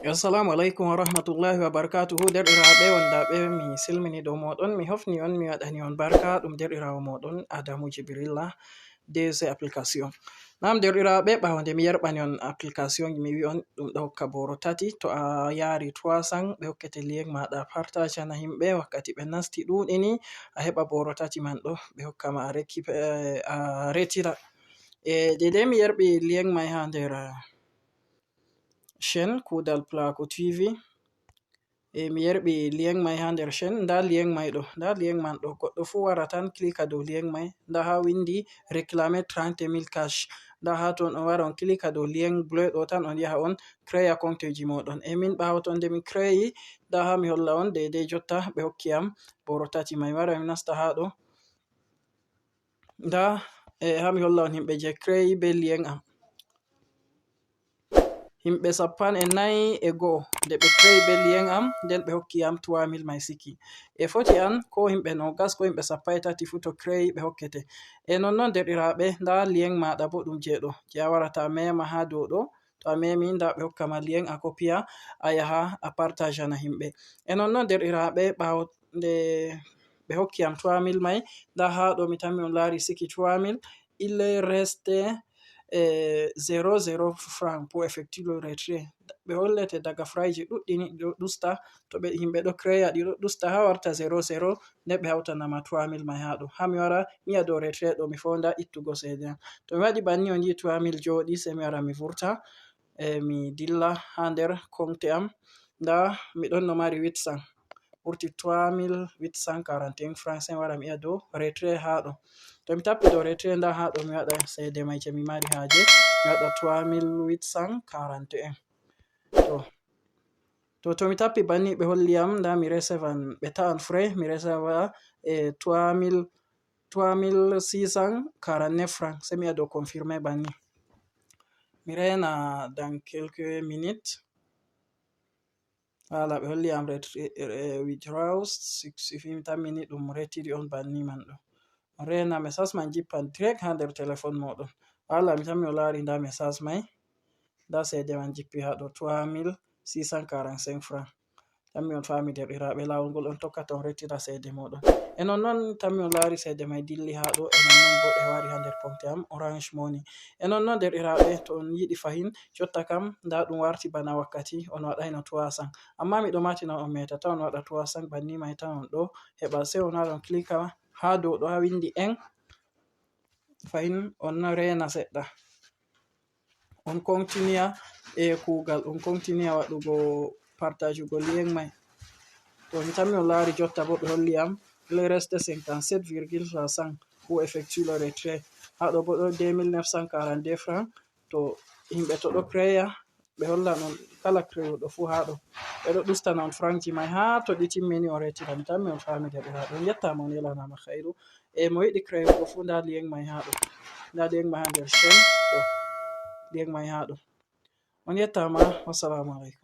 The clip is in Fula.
Assalamu alaikum wa rahmatullahi wa barakatuhu. Derɗiraaɓe wondaɓe mi silmini dow moɗon, mi hofni on mi waɗani on barka ɗum derɗiraawo moɗon Adamu Jibrilla DZ application. Nam derɗiraaɓe, ɓaawo nde mi yerɓani on application mi wi on ɗum ɗo hokka boro tati to a yari 300 ɓe hokkete link maɗa partage na himɓe wakkati ɓe nasti ɗuɗini a heɓa boro tati man ɗo ɓe hokka ma a retira. Dedei mi yerɓi link mai ha nder chain Kudal Plaku TV. Mi yerɓi link mai ha nder chain, nda link mai ɗo, nda link man ɗo, goɗɗo fu wara tan klika dow link mai, nda ha windi réclamer 30,000 cash, nda ha ton on wara on klika dow link bleu ɗo tan on yaha on creya compte ji moɗon. Min ɓawo to nde mi creyi, nda ha mi holla on dedei jotta ɓe hokki am boro tati mai. Mi wara mi nasta ha ɗo, nda ha mi holla on himɓe je creyi be link am. Himɓe 41 nde ɓe creyi be link am, nden ɓe hokki am 3,000 mai siki. Foti an ko himɓe 20 ko himɓe 30 fu to creyi ɓe hokkete. Nonnon derɗiraaɓe, nda link maɗa bo ɗum je ɗo je a warata a mema ha dow ɗo, to a memi nda ɓe hokka ma link a kopiya a yaha a partage na himɓe. Nonnon derɗiraaɓe, ɓawo nde ɓe hokki am 3,000 mai, nda ha ɗo mi tammi on lari siki 3,000, il reste 0 franc pour effectuer le retrait. Ɓe hollete daga fraiji ɗuɗɗini ɗo ɗusta, to himɓe ɗo creya ɗi ɗo ɗusta ha warta 00, nde ɓe hautanama 3,000 mai ha ɗo. Ha mi wara mi yi'a dow retrait ɗo mi fonda ittugo cede am. To mi waɗi banni on yi 3,000 joɗi, sai mi wara mi vurta mi dilla ha nder compte am, nda mi ɗon no mari 800 wurti 3,841 francs, sai mi wara mi yi'a dow retrait ha ɗo. To mi tappi dow retrait, nda ha ɗo mi waɗa cede mai je mi mari haje, mi waɗa 3,841. To mi tappi banni ɓe holli am, nda mi reservan ɓe ta'an frais, mi reserva 3,649 francs, sai mi yi'a dow confirmer banni. Mi rena dans quelques minutes. Wala, ɓe holli am withdraws 60, mi tammini ɗum retiri on banni man ɗo. Rena message man jippan direct ha nder telephone moɗon. Wala, mi tammi o lari nda message mai, nda cede man jippi ha ɗo 3,645 francs. Tammi on fami derɗiraaɓe, lawol ngol on tokkata on retira cede moɗon. Nonnon tammi on lari cede mai dilli ha ɗo, nonnon bo ɗe wari ha nder compte am Orange Money. Nonnon derɗiraaɓe, to on yiɗi fahin jotta kam nda ɗum warti bana wakkati on waɗai no 300, amma mi ɗo matina on metata on waɗa 300 banni mai tan on ɗo heɓa, sai on wara on klika ha dow ɗo ha windi fahin on rena seɗɗa, on continue kugal, on continue waɗugo partajugo link mai. To mi tammi on lari jotta bo ɓe holli am il reste 57,5 pour effectuer le retrait. Ha ɗo bo ɗo 2,942 francs. To himɓe to ɗo creya ɓe holla on kala creyoɗo fu ha ɗo ɓe ɗo ɗustana on franc ji mai ha to ɗi timmini on retira. Mi tammi on fami derɗiraaɓe, on yettama on yelanama khairu. Mo yiɗi creyugo fu, nda link mai ha ɗo, nda link mai ha nder chain ɗo, link mai ha ɗo. On yettama, wassalamu alaikum.